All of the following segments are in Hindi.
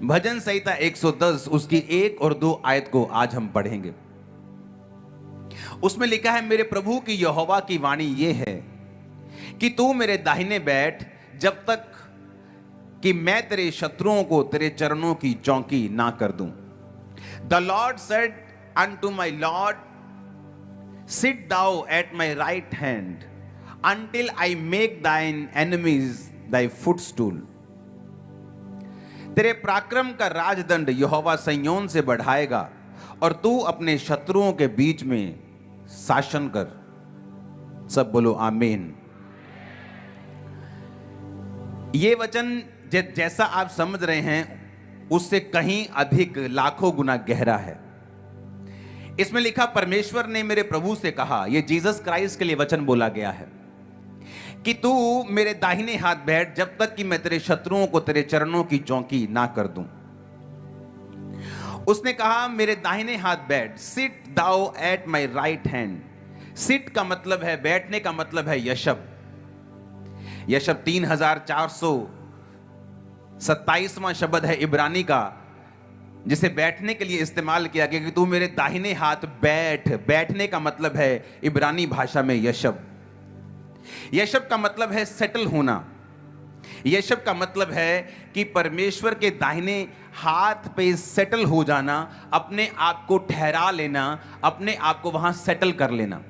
भजन संहिता 110 उसकी 1 और 2 आयत को आज हम पढ़ेंगे। उसमें लिखा है, मेरे प्रभु की यहोवा की वाणी ये है कि तू मेरे दाहिने बैठ जब तक कि मैं तेरे शत्रुओं को तेरे चरणों की चौकी ना कर दूं। The Lord said unto my Lord, sit thou at my right hand until I make thine enemies thy footstool। तेरे पराक्रम का राजदंड यहोवा सिय्योन से बढ़ाएगा और तू अपने शत्रुओं के बीच में शासन कर। सब बोलो आमीन। ये वचन जैसा आप समझ रहे हैं उससे कहीं अधिक लाखों गुना गहरा है। इसमें लिखा, परमेश्वर ने मेरे प्रभु से कहा, यह जीसस क्राइस्ट के लिए वचन बोला गया है कि तू मेरे दाहिने हाथ बैठ जब तक कि मैं तेरे शत्रुओं को तेरे चरणों की चौकी ना कर दूं। उसने कहा मेरे दाहिने हाथ बैठ, sit thou at my right hand. Sit का मतलब है बैठने, का मतलब है यशब। यशब 3427वां शब्द है इब्रानी का, जिसे बैठने के लिए इस्तेमाल किया गया कि तू मेरे दाहिने हाथ बैठ। बैठने का मतलब है इब्रानी भाषा में यशब। यशब का मतलब है सेटल होना। यशब का मतलब है कि परमेश्वर के दाहिने हाथ पे सेटल हो जाना, अपने आप को ठहरा लेना, अपने आप को वहां सेटल कर लेना।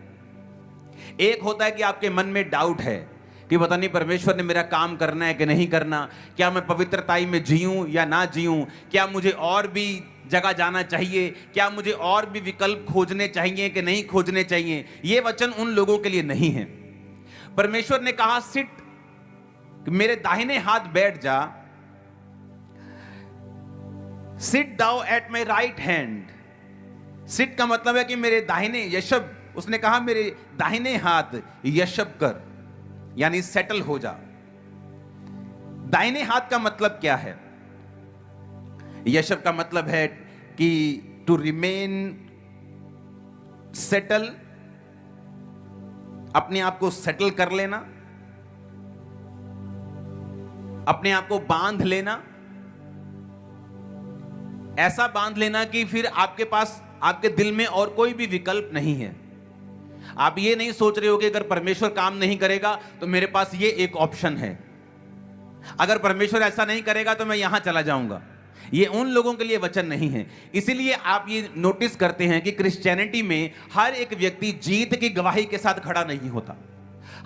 एक होता है कि आपके मन में डाउट है कि पता नहीं परमेश्वर ने मेरा काम करना है कि नहीं करना, क्या मैं पवित्रताई में जीऊं या ना जीऊं, क्या मुझे और भी जगह जाना चाहिए, क्या मुझे और भी विकल्प खोजने चाहिए कि नहीं खोजने चाहिए। यह वचन उन लोगों के लिए नहीं है। परमेश्वर ने कहा सिट, मेरे दाहिने हाथ बैठ जा, sit thou at my right hand. Sit का मतलब है कि मेरे दाहिने यशब, उसने कहा मेरे दाहिने हाथ यशब कर, यानी सेटल हो जा। दाहिने हाथ का मतलब क्या है? यशब का मतलब है कि टू रिमेन सेटल, अपने आप को सेटल कर लेना, अपने आप को बांध लेना। ऐसा बांध लेना कि फिर आपके पास, आपके दिल में और कोई भी विकल्प नहीं है। आप ये नहीं सोच रहे हो कि अगर परमेश्वर काम नहीं करेगा तो मेरे पास ये एक ऑप्शन है, अगर परमेश्वर ऐसा नहीं करेगा तो मैं यहां चला जाऊंगा। ये उन लोगों के लिए वचन नहीं है। इसीलिए आप ये नोटिस करते हैं कि क्रिश्चियनिटी में हर एक व्यक्ति जीत की गवाही के साथ खड़ा नहीं होता।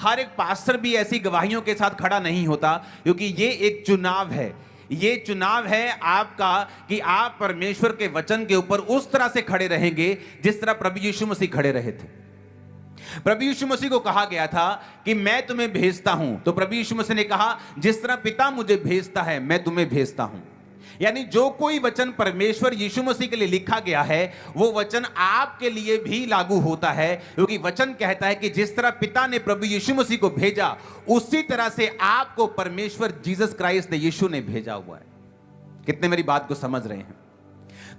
हर एक पास्टर भी ऐसी गवाहियों के साथ खड़ा नहीं होता, क्योंकि ये एक चुनाव है। ये चुनाव है आपका कि आप परमेश्वर के वचन के ऊपर उस तरह से खड़े रहेंगे जिस तरह प्रभु यीशु मसीह खड़े रहे थे। प्रभु यीशु मसीह को कहा गया था कि मैं तुम्हें भेजता हूं, तो प्रभु यीशु मसीह ने कहा जिस तरह पिता मुझे भेजता है मैं तुम्हें भेजता हूं। यानी जो कोई वचन परमेश्वर यीशु मसीह के लिए लिखा गया है वो वचन आपके लिए भी लागू होता है, क्योंकि वचन कहता है कि जिस तरह पिता ने प्रभु यीशु मसीह को भेजा उसी तरह से आपको परमेश्वर जीसस क्राइस्ट ने, यीशु ने भेजा हुआ है। कितने मेरी बात को समझ रहे हैं?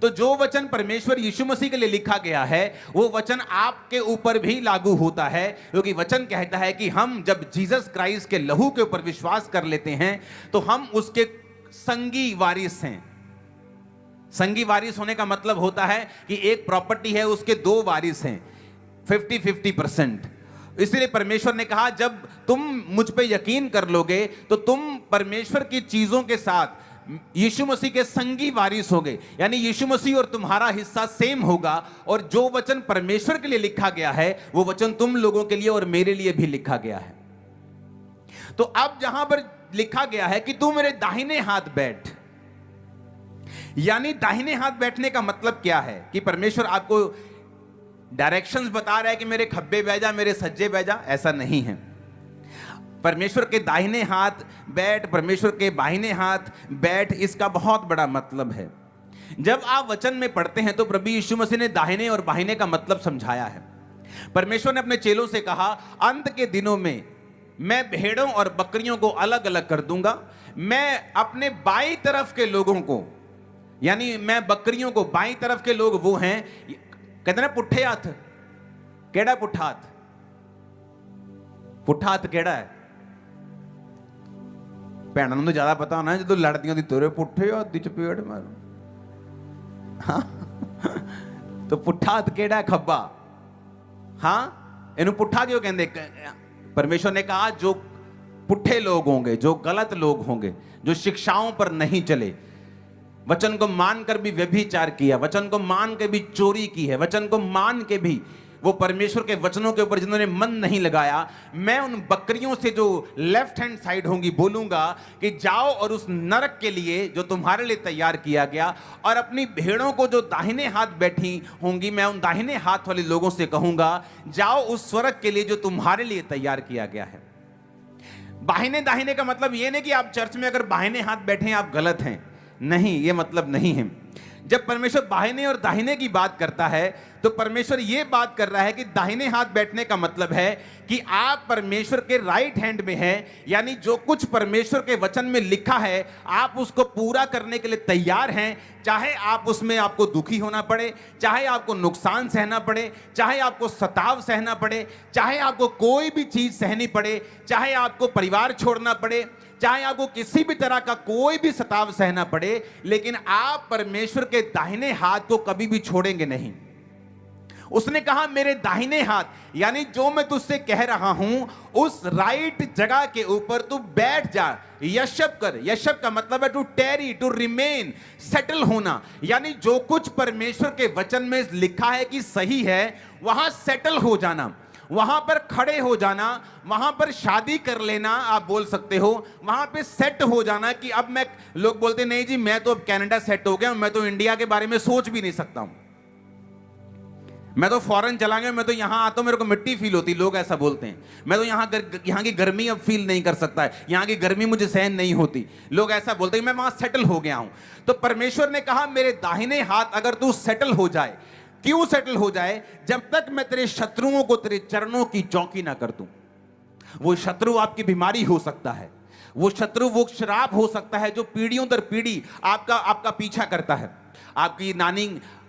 तो जो वचन परमेश्वर यीशु मसीह के लिए लिखा गया है वो वचन आपके ऊपर भी लागू होता है, क्योंकि वचन कहता है कि हम जब जीसस क्राइस्ट के लहू के ऊपर विश्वास कर लेते हैं तो हम उसके संगी वारिस हैं। संगी वारिस होने का मतलब होता है कि एक प्रॉपर्टी है, उसके दो वारिस हैं, 50-50%। इसलिए परमेश्वर ने कहा जब तुम मुझ पे यकीन कर लोगे तो तुम परमेश्वर की चीजों के साथ यीशु मसीह के संगी वारिस होंगे। यानी यीशु मसीह और तुम्हारा हिस्सा सेम होगा, और जो वचन परमेश्वर के लिए लिखा गया है वो वचन तुम लोगों के लिए और मेरे लिए भी लिखा गया है। तो अब जहां पर लिखा गया है कि तू मेरे दाहिने हाथ बैठ, यानी दाहिने हाथ बैठने का मतलब क्या है? कि परमेश्वर आपको डायरेक्शंस बता रहा है कि मेरे खब्बे बह जा, मेरे सज्जे बह जा, ऐसा नहीं है। परमेश्वर के दाहिने हाथ बैठ, परमेश्वर के बाहिने हाथ बैठ, इसका बहुत बड़ा मतलब है। जब आप वचन में पढ़ते हैं तो प्रभु यीशु मसीह ने दाहिने और बाहिने का मतलब समझाया है। परमेश्वर ने अपने चेलों से कहा अंत के दिनों में मैं भेड़ों और बकरियों को अलग अलग कर दूंगा। मैं अपने बाई तरफ के लोगों को, यानी मैं बकरियों को, बाई तरफ के लोग वो हैं, कहते ना पुट्ठे हाथ। केड़ा पुट्ठा हाथ? पुट्ठा हाथ केड़ा है? ਭੈਣਾਂ ਨੂੰ ਤਾਂ ਜ਼ਿਆਦਾ ਪਤਾ ਹੋਣਾ ਜਦੋਂ ਲੜਦੀਆਂ ਦੀ ਤੁਰੇ ਪੁੱਠੇ ਹੱਥ ਚਪੇੜ ਮਾਰ ਹਾਂ तो पुट्ठा हथ केड़ा खब्बा हाँ इन्हू पुट्ठा क्यों कहते परमेश्वर ने कहा जो पुट्ठे लोग होंगे, जो गलत लोग होंगे, जो शिक्षाओं पर नहीं चले, वचन को मानकर भी व्यभिचार किया, वचन को मान के भी चोरी की है, वचन को मान के भी वो परमेश्वर के वचनों के ऊपर जिन्होंने मन नहीं लगाया, मैं उन बकरियों से जो लेफ्ट हैंड साइड होंगी बोलूंगा कि जाओ और उस नरक के लिए जो तुम्हारे लिए तैयार किया गया, और अपनी भेड़ों को जो दाहिने हाथ बैठी होंगी, मैं उन दाहिने हाथ वाले लोगों से कहूंगा जाओ उस स्वर्ग के लिए जो तुम्हारे लिए तैयार किया गया है। बाहिने दाहिने का मतलब ये नहीं कि आप चर्च में अगर बाहिने हाथ बैठे हैं आप गलत हैं, नहीं, ये मतलब नहीं है। जब परमेश्वर बाहिने और दाहिने की बात करता है तो परमेश्वर यह बात कर रहा है कि दाहिने हाथ बैठने का मतलब है कि आप परमेश्वर के राइट हैंड में हैं, यानी जो कुछ परमेश्वर के वचन में लिखा है आप उसको पूरा करने के लिए तैयार हैं, चाहे आप उसमें आपको दुखी होना पड़े, चाहे आपको नुकसान सहना पड़े, चाहे आपको सताव सहना पड़े, चाहे आपको कोई भी चीज सहनी पड़े, चाहे आपको परिवार छोड़ना पड़े, चाहे आपको किसी भी तरह का कोई भी सताव सहना पड़े, लेकिन आप परमेश्वर के दाहिने हाथ को कभी भी छोड़ेंगे नहीं। उसने कहा मेरे दाहिने हाथ, यानी जो मैं तुझसे कह रहा हूं उस राइट जगह के ऊपर तू बैठ जा, यशब कर। यशब का मतलब है to tarry, to remain, settle होना, यानी जो कुछ परमेश्वर के वचन में लिखा है कि सही है वहां सेटल हो जाना, वहां पर खड़े हो जाना, वहां पर शादी कर लेना, आप बोल सकते हो, वहां पे सेट हो जाना कि अब मैं, लोग बोलते नहीं जी मैं तो अब कनाडा सेट हो गया, मैं तो इंडिया के बारे में सोच भी नहीं सकता हूं, मैं तो फॉरेन चला गया, मैं तो यहां आता हूं मेरे को मिट्टी फील होती, लोग ऐसा बोलते हैं, मैं तो यहां की गर्मी अब फील नहीं कर सकता है, यहां की गर्मी मुझे सहन नहीं होती, लोग ऐसा बोलते हैं, मैं वहां सेटल हो गया हूं। तो परमेश्वर ने कहा मेरे दाहिने हाथ अगर तू सेटल हो जाए, क्यों सेटल हो जाए? जब तक मैं तेरे शत्रुओं को तेरे चरणों की चौकी ना कर दूं। वो शत्रु आपकी बीमारी हो सकता है, वो शत्रु वो श्राप हो सकता है जो पीढ़ियों दर पीढ़ी आपका पीछा करता है। आपकी नानी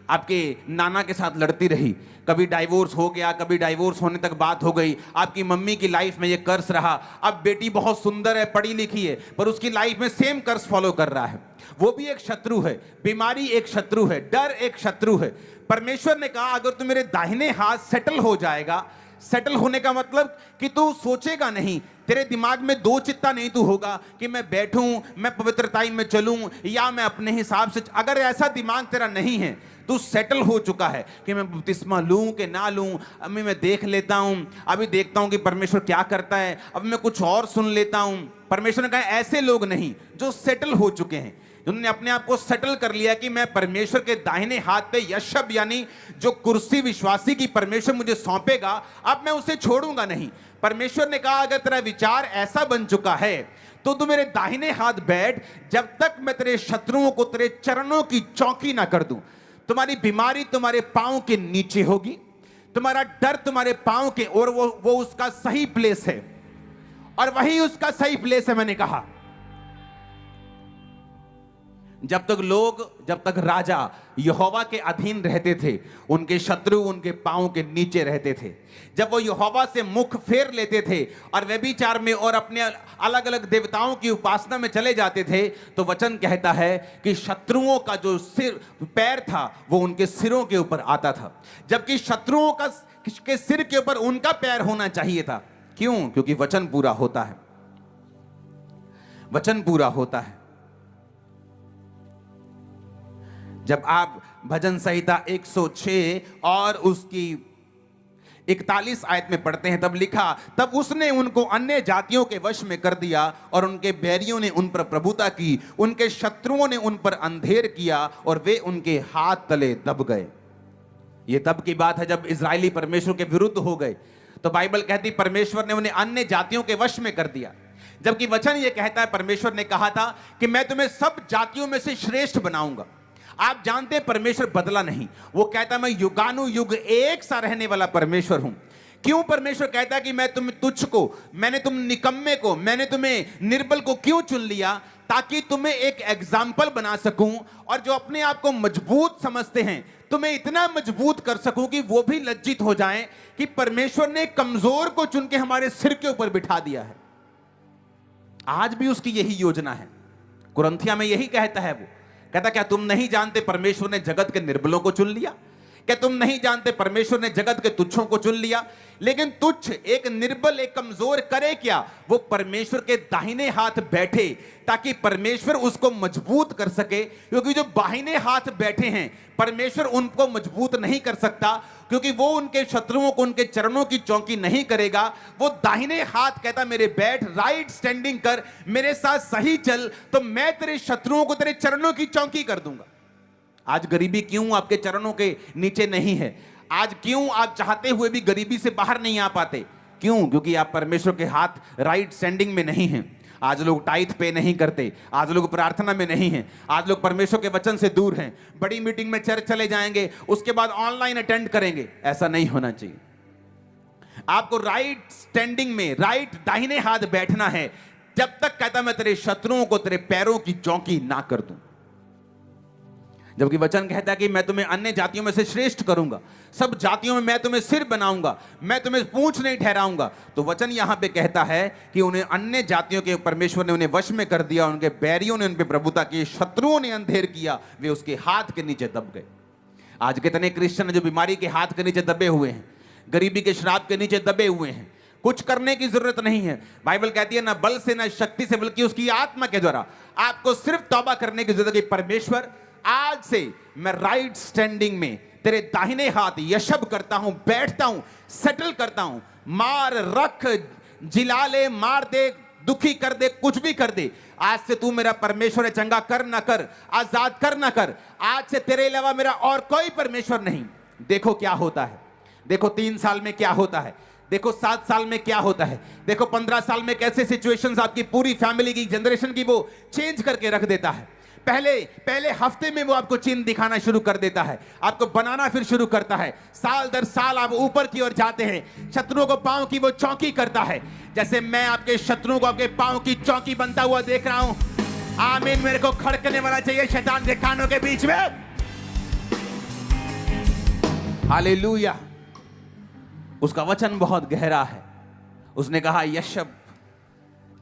आपके नाना के साथ लड़ती रही, कभी डाइवोर्स हो गया, कभी डाइवोर्स होने तक बात हो गई, आपकी मम्मी की लाइफ में ये कर्स रहा, अब बेटी बहुत सुंदर है, पढ़ी लिखी है, पर उसकी लाइफ में सेम कर्स फॉलो कर रहा है, वो भी एक शत्रु है, बीमारी एक शत्रु है, डर एक शत्रु है। परमेश्वर ने कहा अगर तू मेरे दाहिने हाथ सेटल हो जाएगा, सेटल होने का मतलब कि तू सोचेगा नहीं, तेरे दिमाग में दो चित्ता नहीं तू होगा कि मैं बैठूं, मैं पवित्रताई में चलूं या मैं अपने हिसाब से, अगर ऐसा दिमाग तेरा नहीं है, तू सेटल हो चुका है कि मैं बपतिस्मा लूं कि ना लूं, अभी मैं देख लेता हूं, अभी देखता हूं कि परमेश्वर क्या करता है, अब मैं कुछ और सुन लेता हूं। परमेश्वर ने कहा ऐसे लोग नहीं जो सेटल हो चुके हैं, उन्होंने अपने आप को सेटल कर लिया कि मैं परमेश्वर के दाहिने हाथ पे यशब, यानी जो कुर्सी विश्वासी की परमेश्वर मुझे सौंपेगा अब मैं उसे छोड़ूंगा नहीं। परमेश्वर ने कहा अगर तेरा विचार ऐसा बन चुका है तो तू मेरे दाहिने हाथ बैठ, जब तक मैं तेरे शत्रुओं को तेरे चरणों की चौकी ना कर दूं। तुम्हारी बीमारी तुम्हारे पांव के नीचे होगी, तुम्हारा डर तुम्हारे पांव के, और वो उसका सही प्लेस है, और वही उसका सही प्लेस है। मैंने कहा जब तक राजा यहोवा के अधीन रहते थे, उनके शत्रु उनके पांव के नीचे रहते थे। जब वो यहोवा से मुख फेर लेते थे और व्यभिचार में और अपने अलग अलग देवताओं की उपासना में चले जाते थे, तो वचन कहता है कि शत्रुओं का जो पैर था वो उनके सिरों के ऊपर आता था, जबकि शत्रुओं के सिर के ऊपर उनका पैर होना चाहिए था। क्यों? क्योंकि वचन पूरा होता है, वचन पूरा होता है। जब आप भजन संहिता 106 और उसकी 41 आयत में पढ़ते हैं, तब लिखा, तब उसने उनको अन्य जातियों के वश में कर दिया और उनके बैरियों ने उन पर प्रभुता की, उनके शत्रुओं ने उन पर अंधेर किया और वे उनके हाथ तले दब गए। ये तब की बात है जब इजरायली परमेश्वर के विरुद्ध हो गए, तो बाइबल कहती परमेश्वर ने उन्हें अन्य जातियों के वश में कर दिया, जबकि वचन ये कहता है परमेश्वर ने कहा था कि मैं तुम्हें सब जातियों में से श्रेष्ठ बनाऊंगा। आप जानते हैं परमेश्वर बदला नहीं, वो कहता मैं युगानुयुग एक सा रहने वाला परमेश्वर हूं। क्यों परमेश्वर कहता कि मैं मैंने तुम निकम्मे को, मैंने तुम्हें निर्बल को क्यों चुन लिया? ताकि तुम्हें एक एग्जाम्पल बना सकूं, और जो अपने आप को मजबूत समझते हैं तुम्हें इतना मजबूत कर सकूं कि वो भी लज्जित हो जाएं कि परमेश्वर ने कमजोर को चुन के हमारे सिर के ऊपर बिठा दिया है। आज भी उसकी यही योजना है। कुरिन्थिया में यही कहता है, वो कहता क्या तुम नहीं जानते परमेश्वर ने जगत के निर्बलों को चुन लिया? क्या तुम नहीं जानते परमेश्वर ने जगत के तुच्छों को चुन लिया? लेकिन तुच्छ एक निर्बल, एक कमजोर करे क्या? वो परमेश्वर के दाहिने हाथ बैठे ताकि परमेश्वर उसको मजबूत कर सके। क्योंकि जो बाहिने हाथ बैठे हैं, परमेश्वर उनको मजबूत नहीं कर सकता, क्योंकि वो उनके शत्रुओं को उनके चरणों की चौकी नहीं करेगा। वो दाहिने हाथ कहता मेरे बैठ, राइट स्टैंडिंग कर, मेरे साथ सही चल, तो मैं तेरे शत्रुओं को तेरे चरणों की चौकी कर दूंगा। आज गरीबी क्यों आपके चरणों के नीचे नहीं है? आज क्यों आप चाहते हुए भी गरीबी से बाहर नहीं आ पाते? क्यों? क्योंकि आप परमेश्वर के हाथ राइट स्टैंडिंग में नहीं हैं। आज लोग टाइथ पे नहीं करते, आज लोग प्रार्थना में नहीं हैं, आज लोग परमेश्वर के वचन से दूर हैं। बड़ी मीटिंग में चर्च चले जाएंगे, उसके बाद ऑनलाइन अटेंड करेंगे। ऐसा नहीं होना चाहिए। आपको राइट स्टैंडिंग में, राइट दाहिने हाथ बैठना है, जब तक कहता मैं तेरे शत्रुओं को तेरे पैरों की चौकी ना कर दूं। जबकि वचन कहता है कि मैं तुम्हें अन्य जातियों में से श्रेष्ठ करूंगा, सब जातियों में मैं तुम्हें सिर बनाऊंगा, मैं तुम्हें पूंछ नहीं ठहराऊंगा। तो वचन यहां पे कहता है कि उन्हें अन्य जातियों के परमेश्वर ने उन्हें वश में कर दिया, उनके बैरियों ने उन पे प्रभुता की, शत्रुओं ने अंधेर किया, वे उसके हाथ के नीचे दब गए। आज कितने क्रिश्चियन जो बीमारी के हाथ के नीचे दबे हुए हैं, गरीबी के श्राप के नीचे दबे हुए हैं। कुछ करने की जरूरत नहीं है। बाइबल कहती है ना बल से ना शक्ति से, बल्कि उसकी आत्मा के द्वारा। आपको सिर्फ तौबा करने की जरूरत है कि परमेश्वर आज से मैं राइट स्टैंडिंग में तेरे दाहिने हाथ यशब करता हूं, बैठता हूं, सेटल करता हूं। मार, रख, जिला ले, मार दे, दुखी कर दे, कुछ भी कर दे, आज से तू मेरा परमेश्वर है। चंगा कर ना कर, आजाद कर ना कर, आज से तेरे अलावा मेरा और कोई परमेश्वर नहीं। देखो क्या होता है, देखो 3 साल में क्या होता है, देखो 7 साल में क्या होता है, देखो 15 साल में कैसे सिचुएशंस आपकी पूरी फैमिली की, जनरेशन की वो चेंज करके रख देता है। पहले हफ्ते में वो आपको चिन्ह दिखाना शुरू कर देता है, आपको बनाना फिर शुरू करता है। साल दर साल आप ऊपर की ओर जाते हैं, शत्रुओं को पांव की वो चौकी करता है। जैसे मैं आपके शत्रुओं को आपके पांव की चौकी बनता हुआ देख रहा हूं। आमीन। मेरे को खड़कने वाला चाहिए शैतान के कानों के बीच में। हालेलुया। उसका वचन बहुत गहरा है। उसने कहा यशब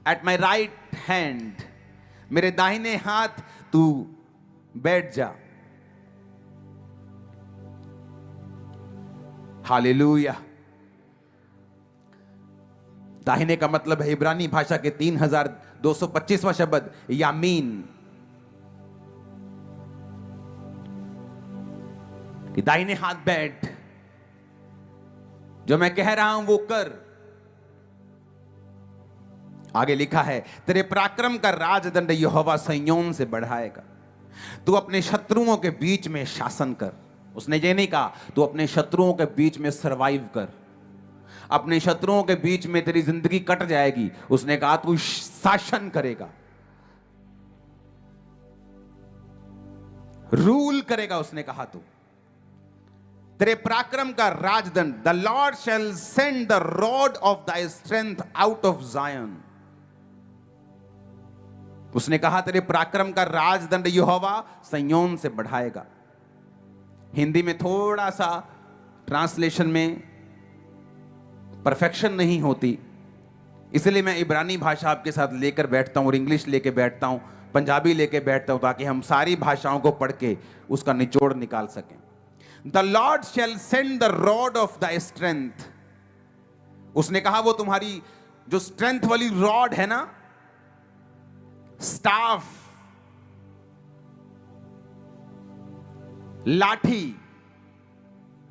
एट माई राइट हैंड, मेरे दाहिने हाथ तू बैठ जा। हालेलुया। दाहिने का मतलब है इब्रानी भाषा के 3225वां शब्द यामीन, कि दाहिने हाथ बैठ, जो मैं कह रहा हूं वो कर। आगे लिखा है तेरे पराक्रम का राजदंड यहोवा सिय्योन से बढ़ाएगा। तू अपने शत्रुओं के बीच में शासन कर। उसने ये नहीं कहा तू अपने शत्रुओं के बीच में सरवाइव कर, अपने शत्रुओं के बीच में तेरी जिंदगी कट जाएगी। उसने कहा तू शासन करेगा, रूल करेगा। उसने कहा तू तेरे पराक्रम का राजदंड, the Lord shall send the rod of thy strength out of Zion. उसने कहा तेरे पराक्रम का राजदंड यहोवा सिय्योन से बढ़ाएगा। हिंदी में थोड़ा सा ट्रांसलेशन में परफेक्शन नहीं होती, इसलिए मैं इब्रानी भाषा आपके साथ लेकर बैठता हूं और इंग्लिश लेके बैठता हूं, पंजाबी लेके बैठता हूं, ताकि हम सारी भाषाओं को पढ़ के उसका निचोड़ निकाल सकें। The Lord shall send the rod of the strength. उसने कहा वो तुम्हारी जो स्ट्रेंथ वाली रॉड है ना, स्टाफ, लाठी,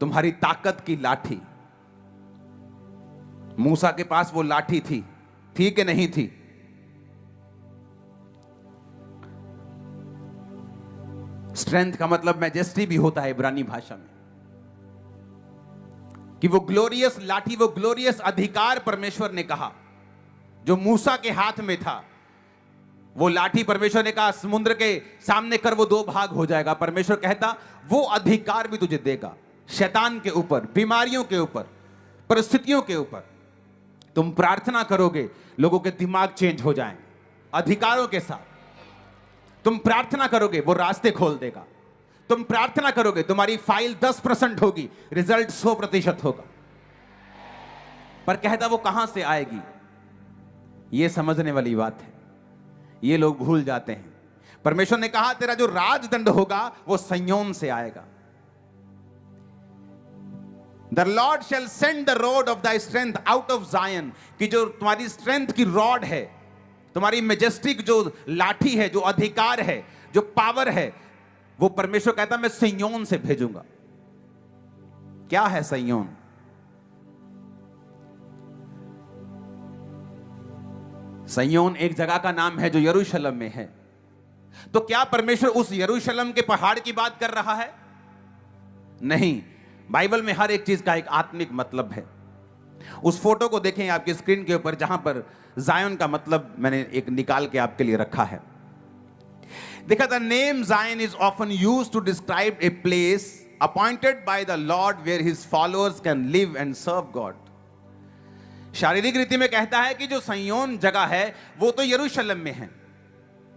तुम्हारी ताकत की लाठी। मूसा के पास वो लाठी थी कि नहीं थी? स्ट्रेंथ का मतलब मैजेस्टी भी होता है इब्रानी भाषा में, कि वो ग्लोरियस लाठी, वो ग्लोरियस अधिकार परमेश्वर ने कहा जो मूसा के हाथ में था। वो लाठी परमेश्वर ने कहा समुद्र के सामने कर, वो 2 भाग हो जाएगा। परमेश्वर कहता वो अधिकार भी तुझे देगा शैतान के ऊपर, बीमारियों के ऊपर, परिस्थितियों के ऊपर। तुम प्रार्थना करोगे, लोगों के दिमाग चेंज हो जाएं अधिकारों के साथ। तुम प्रार्थना करोगे, वो रास्ते खोल देगा। तुम प्रार्थना करोगे, तुम्हारी फाइल 10% होगी, रिजल्ट 100% होगा। पर कहता वो कहां से आएगी? ये समझने वाली बात है। ये लोग भूल जाते हैं। परमेश्वर ने कहा तेरा जो राजदंड होगा वो सिय्योन से आएगा। The Lord shall send the rod of thy strength out of Zion, कि जो तुम्हारी स्ट्रेंथ की रॉड है, तुम्हारी मेजेस्टिक जो लाठी है, जो अधिकार है, जो पावर है, वो परमेश्वर कहता मैं सिय्योन से भेजूंगा। क्या है सिय्योन? सिय्योन एक जगह का नाम है जो यरूशलेम में है। तो क्या परमेश्वर उस यरूशलेम के पहाड़ की बात कर रहा है? नहीं, बाइबल में हर एक चीज का एक आत्मिक मतलब है। उस फोटो को देखें आपकी स्क्रीन के ऊपर, जहां पर जायन का मतलब मैंने एक निकाल के आपके लिए रखा है। देखा, the name Zion is often used to describe a place appointed by the Lord where his followers can live and serve God. शारीरिक रीति में कहता है कि जो सिय्योन जगह है वो तो यरूशलेम में है,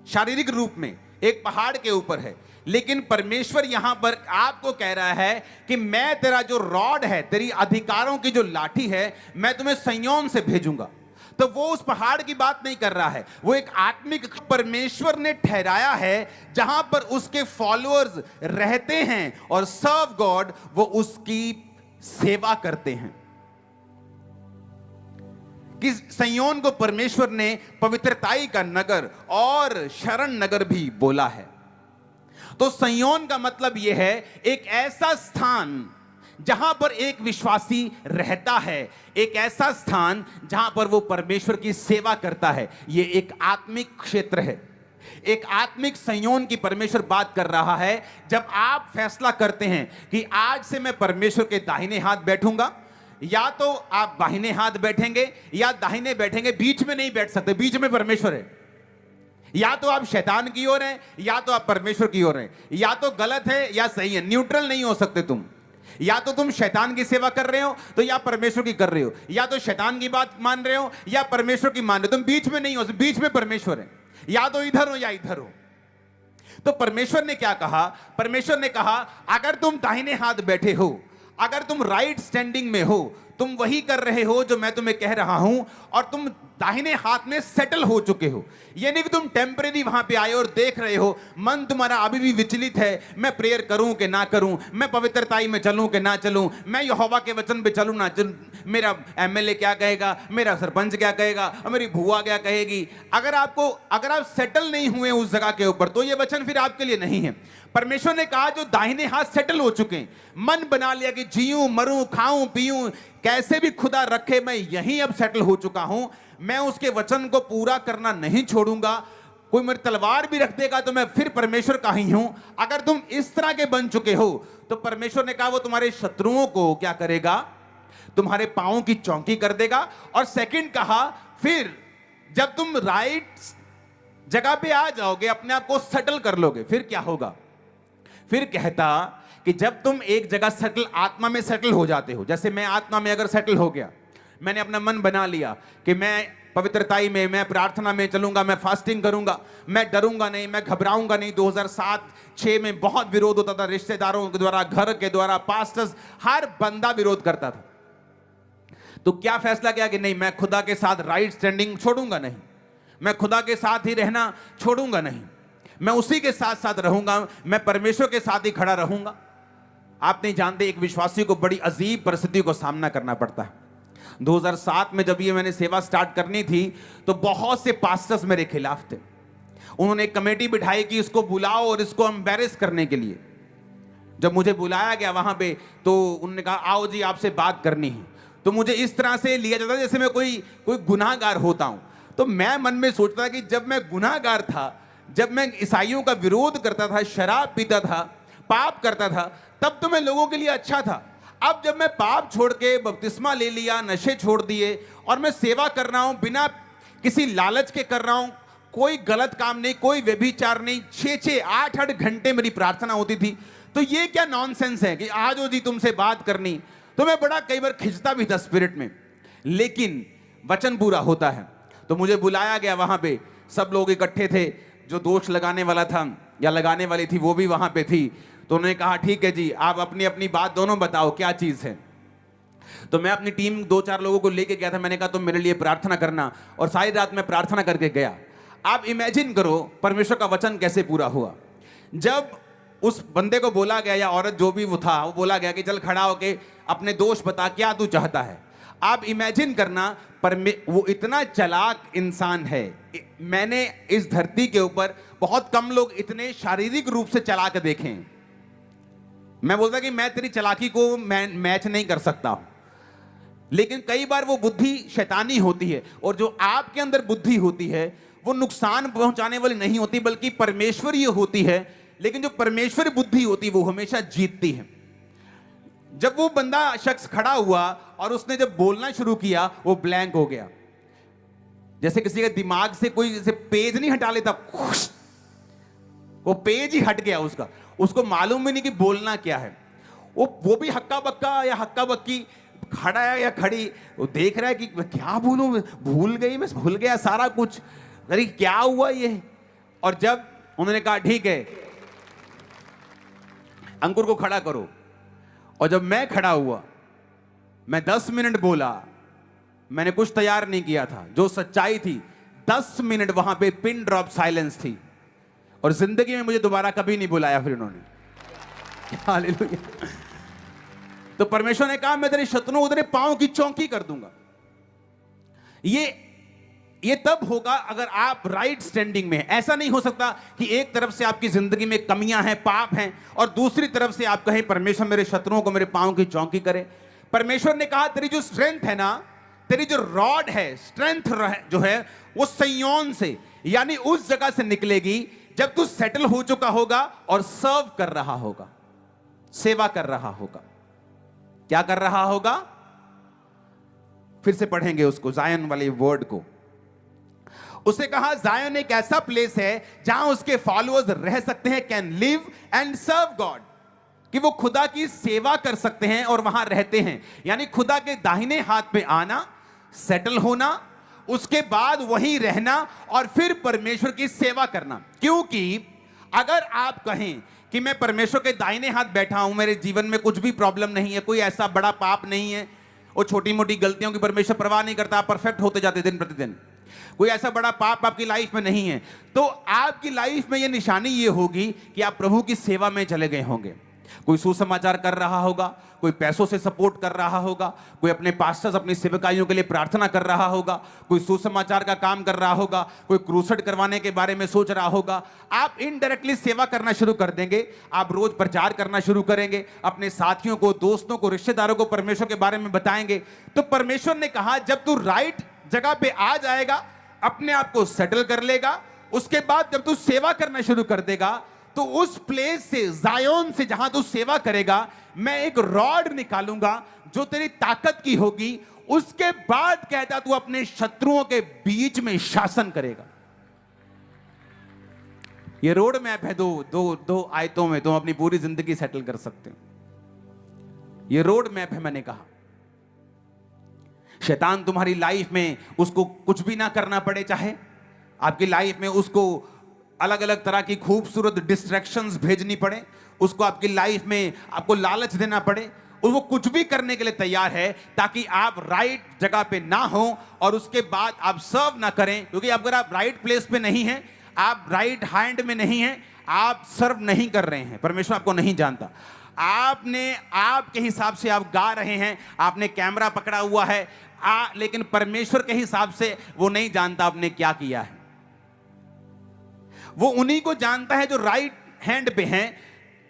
शारीरिक रूप में एक पहाड़ के ऊपर है, लेकिन परमेश्वर यहां पर आपको कह रहा है कि मैं तेरा जो रॉड है, तेरी अधिकारों की जो लाठी है, मैं तुम्हें सिय्योन से भेजूंगा। तो वो उस पहाड़ की बात नहीं कर रहा है, वो एक आत्मिक परमेश्वर ने ठहराया है जहां पर उसके फॉलोअर्स रहते हैं और सर्व गॉड, वो उसकी सेवा करते हैं। कि सिय्योन को परमेश्वर ने पवित्रताई का नगर और शरण नगर भी बोला है। तो सिय्योन का मतलब यह है एक ऐसा स्थान जहां पर एक विश्वासी रहता है, एक ऐसा स्थान जहां पर वो परमेश्वर की सेवा करता है। यह एक आत्मिक क्षेत्र है, एक आत्मिक सिय्योन की परमेश्वर बात कर रहा है। जब आप फैसला करते हैं कि आज से मैं परमेश्वर के दाहिने हाथ बैठूंगा, या तो आप बाहिने हाथ बैठेंगे या दाहिने बैठेंगे, बीच में नहीं बैठ सकते, बीच में परमेश्वर है। या तो आप शैतान की ओर हैं या तो आप परमेश्वर की ओर हैं, या तो गलत है या सही है, न्यूट्रल नहीं हो सकते तुम। या तो तुम शैतान की सेवा कर रहे हो तो या परमेश्वर की कर रहे हो, या तो शैतान की बात मान रहे हो या परमेश्वर की मान रहे हो, तुम बीच में नहीं हो सकते। बीच में परमेश्वर है, या तो इधर हो या इधर हो। तो परमेश्वर ने क्या कहा? परमेश्वर ने कहा अगर तुम दाहिने हाथ बैठे हो, अगर तुम राइट स्टैंडिंग में हो, तुम वही कर रहे हो जो मैं तुम्हें कह रहा हूं, और तुम दाहिने हाथ में सेटल हो चुके हो। ये नहीं कि तुम टेम्परेरी वहां पे आए और देख रहे हो, मन तुम्हारा अभी भी विचलित है, मैं प्रेयर करूं कि ना करूं, मैं पवित्रताई में चलूं कि ना चलूं, मैं यहोवा के वचन पे चलूं ना चलूं, मेरा एमएलए क्या कहेगा, मेरा सरपंच क्या कहेगा, मेरी भुआ क्या कहेगी। अगर आप सेटल नहीं हुए उस जगह के ऊपर, तो ये वचन फिर आपके लिए नहीं है। परमेश्वर ने कहा जो दाहिने हाथ सेटल हो चुके हैं, मन बना लिया कि जीऊं मरूं खाऊं पीऊं कैसे भी खुदा रखे, मैं यहीं अब सेटल हो चुका हूं, मैं उसके वचन को पूरा करना नहीं छोड़ूंगा। कोई मेरी तलवार भी रख देगा तो मैं फिर परमेश्वर का ही हूं। अगर तुम इस तरह के बन चुके हो तो परमेश्वर ने कहा वो तुम्हारे शत्रुओं को क्या करेगा? तुम्हारे पांवों की चौकी कर देगा। और सेकंड कहा फिर जब तुम राइट जगह पे आ जाओगे, अपने आप को सेटल कर लोगे, फिर क्या होगा? फिर कहता कि जब तुम एक जगह सेटल, आत्मा में सेटल हो जाते हो, जैसे मैं आत्मा में अगर सेटल हो गया, मैंने अपना मन बना लिया कि मैं पवित्रताई में, मैं प्रार्थना में चलूंगा, मैं फास्टिंग करूंगा, मैं डरूंगा नहीं, मैं घबराऊंगा नहीं। 2007-6 में बहुत विरोध होता था, रिश्तेदारों के द्वारा, घर के द्वारा, पास्टर्स, हर बंदा विरोध करता था। तो क्या फैसला किया कि नहीं, मैं खुदा के साथ राइट स्टैंडिंग छोड़ूंगा नहीं, मैं खुदा के साथ ही रहना छोड़ूंगा नहीं, मैं उसी के साथ साथ रहूंगा, मैं परमेश्वर के साथ ही खड़ा रहूंगा। आप नहीं जानते, एक विश्वासी को बड़ी अजीब परिस्थिति को सामना करना पड़ता है। 2007 में जब ये मैंने सेवा स्टार्ट करनी थी तो बहुत से पास्टर्स मेरे खिलाफ थे। उन्होंने एक कमेटी बिठाई कि इसको बुलाओ और इसको एम्बैरेस करने के लिए। जब मुझे बुलाया गया वहां पे तो उन्होंने कहा आओ जी आपसे बात करनी है। तो मुझे इस तरह से लिया जाता जैसे मैं कोई गुनाहगार होता हूं। तो मैं मन में सोचता कि जब मैं गुनाहगार था, जब मैं ईसाइयों का विरोध करता था, शराब पीता था, पाप करता था, तब तो मैं लोगों के लिए अच्छा था। अब जब मैं पाप छोड़ के बपतिस्मा ले लिया, नशे छोड़ दिए और मैं सेवा कर रहा हूं, बिना किसी लालच के कर रहा हूं, कोई गलत काम नहीं, कोई व्यभिचार नहीं, 6-6, 8-8 घंटे मेरी प्रार्थना होती थी। तो ये क्या नॉनसेंस है कि आज हो जी तुमसे बात करनी। तो मैं बड़ा कई बार खिंचता भी था स्पिरिट में, लेकिन वचन पूरा होता है। तो मुझे बुलाया गया, वहां पे सब लोग इकट्ठे थे, जो दोष लगाने वाला था या लगाने वाली थी वो भी वहां पे थी। तो उन्होंने कहा ठीक है जी, आप अपनी अपनी बात दोनों बताओ क्या चीज है। तो मैं अपनी टीम 2-4 लोगों को लेके गया था। मैंने कहा तुम मेरे लिए प्रार्थना करना, और सारी रात मैं प्रार्थना करके गया। आप इमेजिन करो परमेश्वर का वचन कैसे पूरा हुआ। जब उस बंदे को बोला गया या औरत जो भी वो था, वो बोला गया कि चल खड़ा होके अपने दोष बता, क्या तू चाहता है। आप इमेजिन करना, वो इतना चालाक इंसान है। मैंने इस धरती के ऊपर बहुत कम लोग इतने शारीरिक रूप से चालाक देखे हैं। मैं बोलता कि मैं तेरी चालाकी को मैच नहीं कर सकता हूं, लेकिन कई बार वो बुद्धि शैतानी होती है, और जो आपके अंदर बुद्धि होती है वो नुकसान पहुंचाने वाली नहीं होती, बल्कि परमेश्वरीय होती है। लेकिन जो परमेश्वरी बुद्धि होती है वो हमेशा जीतती है। जब वो बंदा शख्स खड़ा हुआ और उसने जब बोलना शुरू किया, वो ब्लैंक हो गया। जैसे किसी के दिमाग से कोई जैसे पेज नहीं हटा लेता, वो पेज ही हट गया उसका। उसको मालूम भी नहीं कि बोलना क्या है। वो भी हक्का बक्का या हक्का बक्की खड़ा है या खड़ी, वो देख रहा है कि क्या बोलूं, भूल गया सारा कुछ, अरे क्या हुआ ये। और जब उन्होंने कहा ठीक है अंकुर को खड़ा करो, और जब मैं खड़ा हुआ, मैं 10 मिनट बोला, मैंने कुछ तैयार नहीं किया था, जो सच्चाई थी 10 मिनट वहां पे पिन ड्रॉप साइलेंस थी, और जिंदगी में मुझे दोबारा कभी नहीं बुलाया फिर उन्होंने। हालेलुया। तो परमेश्वर ने कहा मैं तेरे शत्रुओं को तेरे पांव की चौकी कर दूंगा। ये तब होगा अगर आप राइट स्टैंडिंग में हैं। ऐसा नहीं हो सकता कि एक तरफ से आपकी जिंदगी में कमियां हैं, पाप हैं, और दूसरी तरफ से आप कहें परमेश्वर मेरे शत्रुओं को मेरे पांव की चौकी करे। परमेश्वर ने कहा तेरी जो स्ट्रेंथ है ना, तेरी जो रॉड है, स्ट्रेंथ जो है, वो संयोन से, यानी उस जगह से निकलेगी जब तू सेटल हो चुका होगा और सर्व कर रहा होगा, सेवा कर रहा होगा। क्या कर रहा होगा? फिर से पढ़ेंगे उसको, जायन वाले वर्ड को। उसे कहा जायन एक ऐसा प्लेस है जहां उसके फॉलोअर्स रह सकते हैं, can live and serve God, कि वो खुदा की सेवा कर सकते हैं और वहां रहते हैं। यानी खुदा के दाहिने हाथ पे आना, सेटल होना, उसके बाद वहीं रहना और फिर परमेश्वर की सेवा करना। क्योंकि अगर आप कहें कि मैं परमेश्वर के दाहिने हाथ बैठा हूं, मेरे जीवन में कुछ भी प्रॉब्लम नहीं है, कोई ऐसा बड़ा पाप नहीं है, और छोटी मोटी गलतियों की परमेश्वर परवाह नहीं करता, आप परफेक्ट होते जाते दिन प्रतिदिन, कोई ऐसा बड़ा पाप आपकी लाइफ में नहीं है, तो आपकी लाइफ में यह निशानी ये होगी कि आप प्रभु की सेवा में चले गए होंगे। कोई सुसमाचार कर रहा होगा, कोई पैसों से सपोर्ट कर रहा होगा, कोई अपने पास्टर्स अपनी सेवकाइयों के लिए प्रार्थना कर रहा होगा, कोई सुसमाचार का काम कर रहा होगा, कोई क्रूसेड करवाने के बारे में सोच रहा होगा। आप इनडायरेक्टली सेवा करना शुरू कर देंगे, आप रोज प्रचार करना शुरू करेंगे, अपने साथियों को, दोस्तों को, रिश्तेदारों को परमेश्वर के बारे में बताएंगे। तो परमेश्वर ने कहा जब तू राइट जगह पे आ जाएगा, अपने आप को सेटल कर लेगा, उसके बाद जब तू सेवा करना शुरू कर देगा, तो उस प्लेस से, जायोन से जहां तू सेवा करेगा, मैं एक रॉड निकालूंगा जो तेरी ताकत की होगी। उसके बाद कहता तू अपने शत्रुओं के बीच में शासन करेगा। ये रोड मैप है, दो आयतों में तुम अपनी पूरी जिंदगी सेटल कर सकते हो। ये रोड मैप है। मैंने कहा शैतान तुम्हारी लाइफ में, उसको कुछ भी ना करना पड़े, चाहे आपकी लाइफ में उसको अलग अलग तरह की खूबसूरत डिस्ट्रैक्शंस भेजनी पड़े, उसको आपकी लाइफ में आपको लालच देना पड़े, और वो कुछ भी करने के लिए तैयार है ताकि आप राइट जगह पे ना हो और उसके बाद आप सर्व ना करें। क्योंकि अगर आप राइट प्लेस पे नहीं हैं, आप राइट हैंड में नहीं हैं, आप सर्व नहीं कर रहे हैं, परमेश्वर आपको नहीं जानता। आपने आपके हिसाब से आप गा रहे हैं, आपने कैमरा पकड़ा हुआ है, लेकिन परमेश्वर के हिसाब से वो नहीं जानता आपने क्या किया है। वो उन्हीं को जानता है जो राइट हैंड पे हैं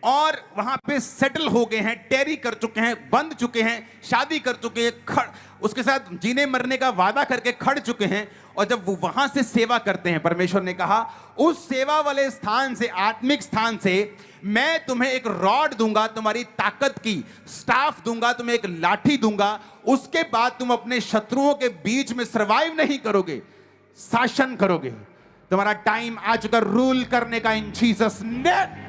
और वहां पे सेटल हो गए हैं, टेरी कर चुके हैं, बंध चुके हैं, शादी कर चुके हैं, उसके साथ जीने मरने का वादा करके खड़ चुके हैं। और जब वो वहां से सेवा करते हैं, परमेश्वर ने कहा उस सेवा वाले स्थान से, आत्मिक स्थान से, मैं तुम्हें एक रॉड दूंगा, तुम्हारी ताकत की स्टाफ दूंगा, तुम्हें एक लाठी दूंगा। उसके बाद तुम अपने शत्रुओं के बीच में सर्वाइव नहीं करोगे, शासन करोगे। तुम्हारा टाइम आ चुका रूल करने का इन जीसस नेम।